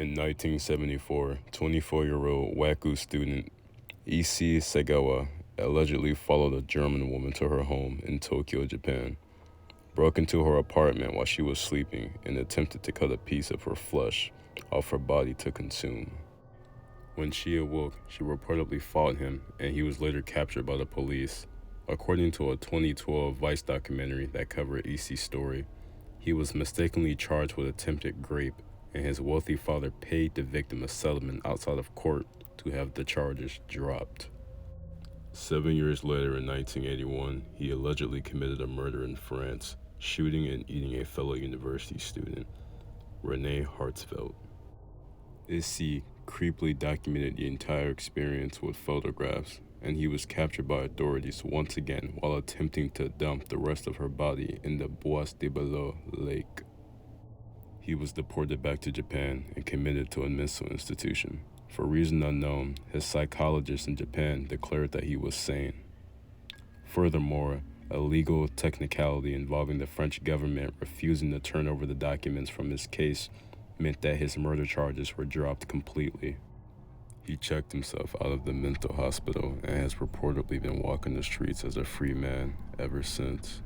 In 1974, 24-year-old Waku student Issei Sagawa allegedly followed a German woman to her home in Tokyo, Japan, broke into her apartment while she was sleeping, and attempted to cut a piece of her flesh off her body to consume. When she awoke, she reportedly fought him, and he was later captured by the police. According to a 2012 Vice documentary that covered Issei's story, he was mistakenly charged with attempted rape, and his wealthy father paid the victim a settlement outside of court to have the charges dropped. 7 years later, in 1981, he allegedly committed a murder in France, shooting and eating a fellow university student, René Hartzfeld. Issei creepily documented the entire experience with photographs, and he was captured by authorities once again while attempting to dump the rest of her body in the Bois de Boulogne lake. He was deported back to Japan and committed to a mental institution. For a reason unknown, his psychologist in Japan declared that he was sane. Furthermore, a legal technicality involving the French government refusing to turn over the documents from his case meant that his murder charges were dropped completely. He checked himself out of the mental hospital and has reportedly been walking the streets as a free man ever since.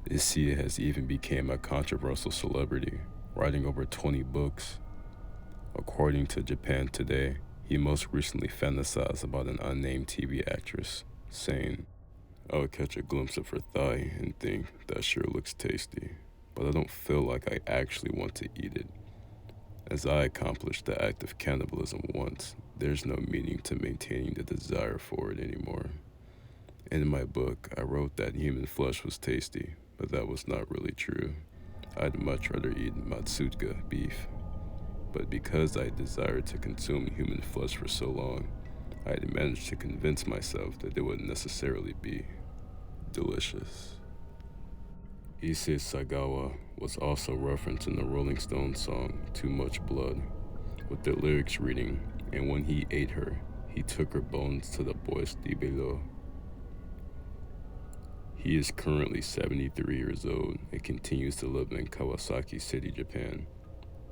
Issei has even become a controversial celebrity, writing over 20 books. According to Japan Today, he most recently fantasized about an unnamed TV actress, saying, "I would catch a glimpse of her thigh and think that sure looks tasty, but I don't feel like I actually want to eat it. As I accomplished the act of cannibalism once, there's no meaning to maintaining the desire for it anymore." In my book, I wrote that human flesh was tasty, but that was not really true. I'd much rather eat matsutka beef. But because I desired to consume human flesh for so long, I had managed to convince myself that it wouldn't necessarily be delicious. Issei Sagawa was also referenced in the Rolling Stones song Too Much Blood, with the lyrics reading, "And when he ate her, he took her bones to the Bois de Boulogne." He is currently 73 years old and continues to live in Kawasaki City, Japan.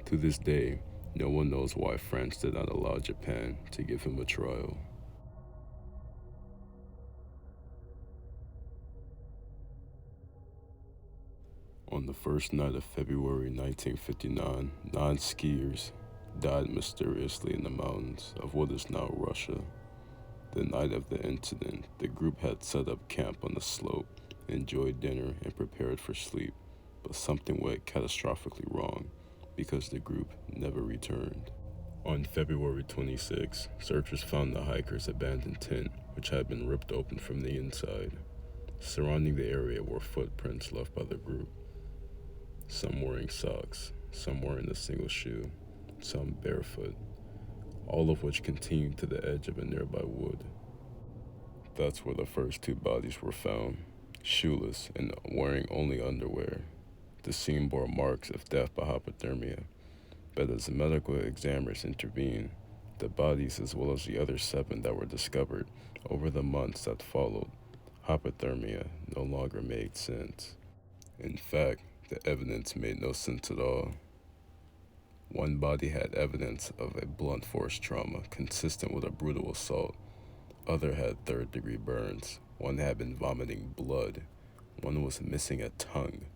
To this day, no one knows why France did not allow Japan to give him a trial. On the first night of February 1959, 9 skiers died mysteriously in the mountains of what is now Russia. The night of the incident, the group had set up camp on the slope, enjoyed dinner, and prepared for sleep, but something went catastrophically wrong because the group never returned. On February 26, searchers found the hikers' abandoned tent, which had been ripped open from the inside. Surrounding the area were footprints left by the group, some wearing socks, some wearing a single shoe, some barefoot, all of which continued to the edge of a nearby wood. That's where the first 2 bodies were found, shoeless and wearing only underwear. The scene bore marks of death by hypothermia, but as medical examiners intervened, the bodies, as well as the other 7 that were discovered over the months that followed, hypothermia no longer made sense. In fact, the evidence made no sense at all. One body had evidence of a blunt force trauma consistent with a brutal assault. Other had third-degree burns. One had been vomiting blood. One was missing a tongue,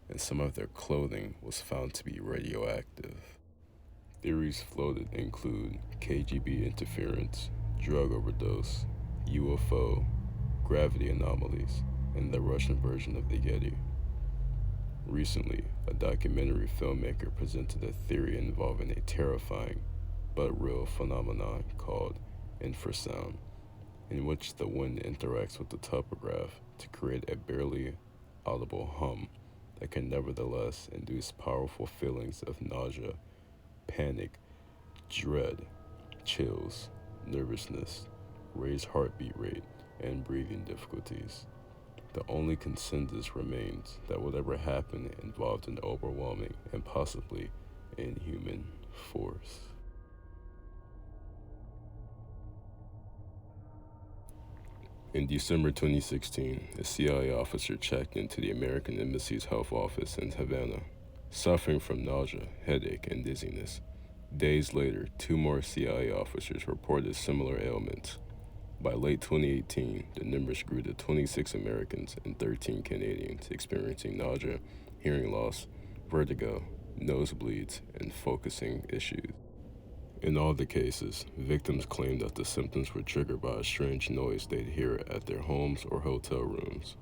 and some of their clothing was found to be radioactive. Theories floated include KGB interference, drug overdose, UFO, gravity anomalies, and the Russian version of the Yeti. Recently, a documentary filmmaker presented a theory involving a terrifying but real phenomenon called infrasound, in which the wind interacts with the topograph to create a barely audible hum that can nevertheless induce powerful feelings of nausea, panic, dread, chills, nervousness, raised heartbeat rate, and breathing difficulties. The only consensus remains that whatever happened involved an overwhelming and possibly inhuman force. In December 2016, a CIA officer checked into the American Embassy's health office in Havana, suffering from nausea, headache, and dizziness. Days later, 2 more CIA officers reported similar ailments. By late 2018, the numbers grew to 26 Americans and 13 Canadians experiencing nausea, hearing loss, vertigo, nosebleeds, and focusing issues. In all the cases, victims claimed that the symptoms were triggered by a strange noise they'd hear at their homes or hotel rooms.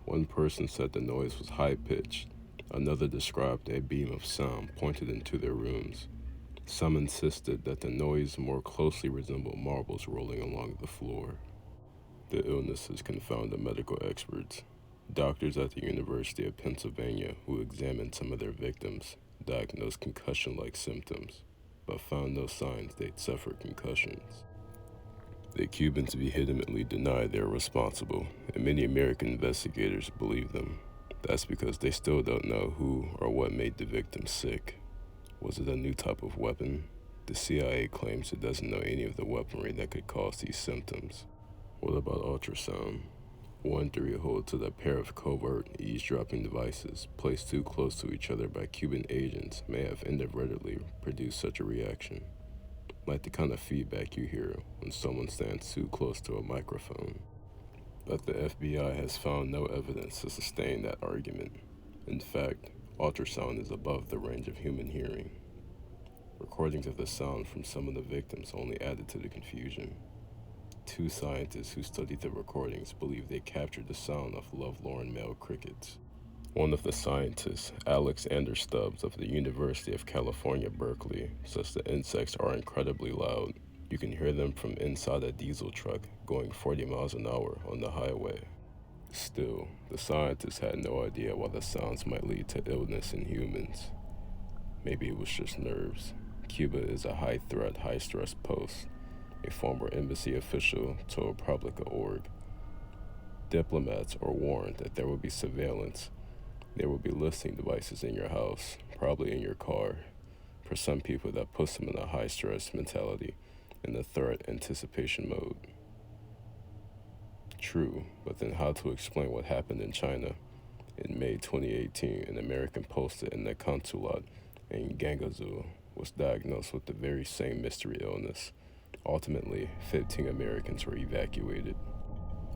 One person said the noise was high-pitched. Another described a beam of sound pointed into their rooms. Some insisted that the noise more closely resembled marbles rolling along the floor. The illnesses confounded medical experts. Doctors at the University of Pennsylvania who examined some of their victims diagnosed concussion-like symptoms, but found no signs they'd suffered concussions. The Cubans vehemently denied they were responsible, and many American investigators believe them. That's because they still don't know who or what made the victims sick. Was it a new type of weapon? The CIA claims it doesn't know any of the weaponry that could cause these symptoms. What about ultrasound? One theory holds that a pair of covert eavesdropping devices placed too close to each other by Cuban agents may have inadvertently produced such a reaction, like the kind of feedback you hear when someone stands too close to a microphone. But the FBI has found no evidence to sustain that argument. In fact, ultrasound is above the range of human hearing. Recordings of the sound from some of the victims only added to the confusion. 2 scientists who studied the recordings believe they captured the sound of lovelorn male crickets. One of the scientists, Alex Stubbs of the University of California, Berkeley, says the insects are incredibly loud. You can hear them from inside a diesel truck going 40 miles an hour on the highway. Still, the scientists had no idea why the sounds might lead to illness in humans. Maybe it was just nerves. Cuba is a high-threat, high-stress post. A former embassy official told Publica.org. Diplomats are warned that there will be surveillance. There will be listening devices in your house, probably in your car. For some people, that puts them in a high-stress mentality, in the threat anticipation mode. True, but then how to explain what happened in China? In May 2018, an American posted in the consulate in Guangzhou was diagnosed with the very same mystery illness. Ultimately, 15 Americans were evacuated.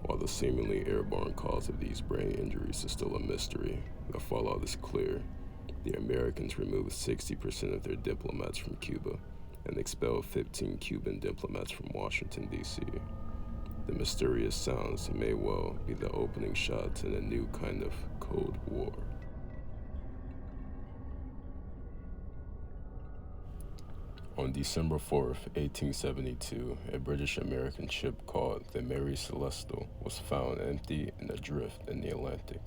While the seemingly airborne cause of these brain injuries is still a mystery, the fallout is clear. The Americans removed 60% of their diplomats from Cuba and expelled 15 Cuban diplomats from Washington, D.C. The mysterious sounds may well be the opening shots in a new kind of Cold War. On December 4th, 1872, a British-American ship called the Mary Celestial was found empty and adrift in the Atlantic.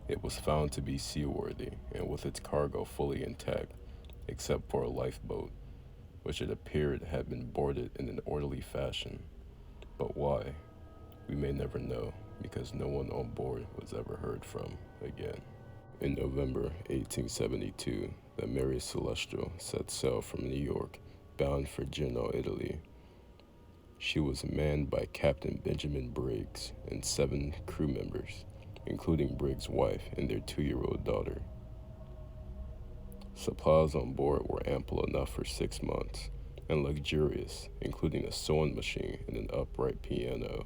It was found to be seaworthy and with its cargo fully intact, except for a lifeboat, which it appeared had been boarded in an orderly fashion. But why? We may never know, because no one on board was ever heard from again. In November 1872, the Mary Celestial set sail from New York, bound for Genoa, Italy. She was manned by Captain Benjamin Briggs and 7 crew members, including Briggs' wife and their 2-year-old daughter. Supplies on board were ample enough for 6 months, and luxurious, including a sewing machine and an upright piano.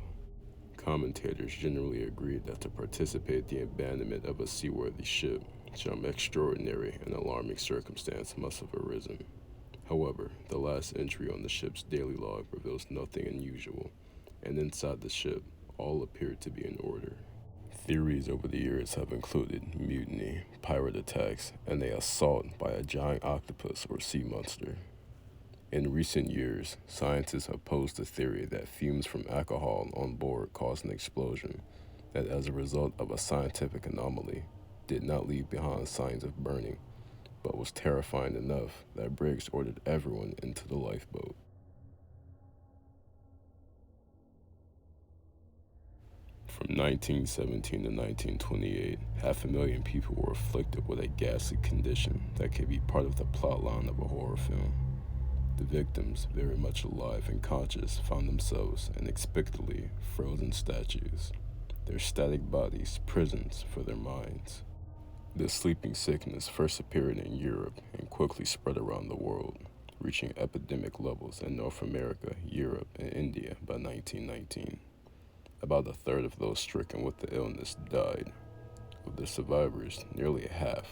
Commentators generally agreed that to participate in the abandonment of a seaworthy ship, some extraordinary and alarming circumstance must have arisen. However, the last entry on the ship's daily log reveals nothing unusual, and inside the ship, all appeared to be in order. Theories over the years have included mutiny, pirate attacks, and an assault by a giant octopus or sea monster. In recent years, scientists have posed the theory that fumes from alcohol on board caused an explosion that, as a result of a scientific anomaly, did not leave behind signs of burning, but was terrifying enough that Briggs ordered everyone into the lifeboat. From 1917 to 1928, 500,000 people were afflicted with a ghastly condition that could be part of the plotline of a horror film. The victims, very much alive and conscious, found themselves inexplicably frozen statues, their static bodies prisons for their minds. This sleeping sickness first appeared in Europe and quickly spread around the world. reaching epidemic levels in North America, Europe, and India by 1919. About a third of those stricken with the illness died. Of the survivors, nearly half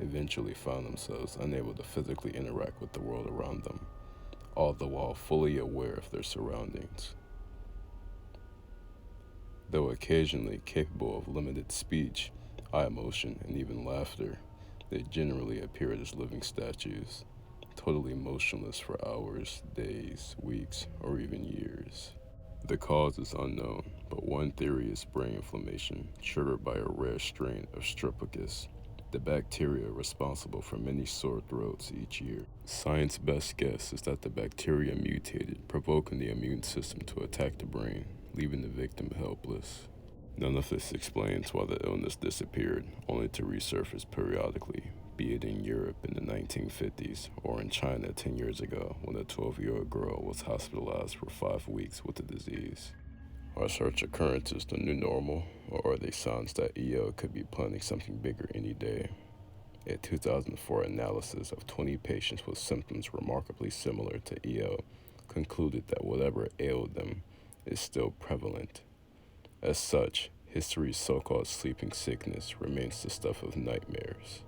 eventually found themselves unable to physically interact with the world around them, all the while fully aware of their surroundings. Though occasionally capable of limited speech, eye motion, and even laughter, they generally appeared as living statues, totally motionless for hours, days, weeks, or even years. The cause is unknown, but one theory is brain inflammation triggered by a rare strain of Streptococcus, the bacteria responsible for many sore throats each year. Science's best guess is that the bacteria mutated, provoking the immune system to attack the brain, leaving the victim helpless. None of this explains why the illness disappeared, only to resurface periodically, be it in Europe in the 1950s or in China 10 years ago when a 12-year-old girl was hospitalized for 5 weeks with the disease. Are such occurrences the new normal, or are they signs that EO could be planning something bigger any day? A 2004 analysis of 20 patients with symptoms remarkably similar to EO concluded that whatever ailed them is still prevalent. As such, history's so-called sleeping sickness remains the stuff of nightmares.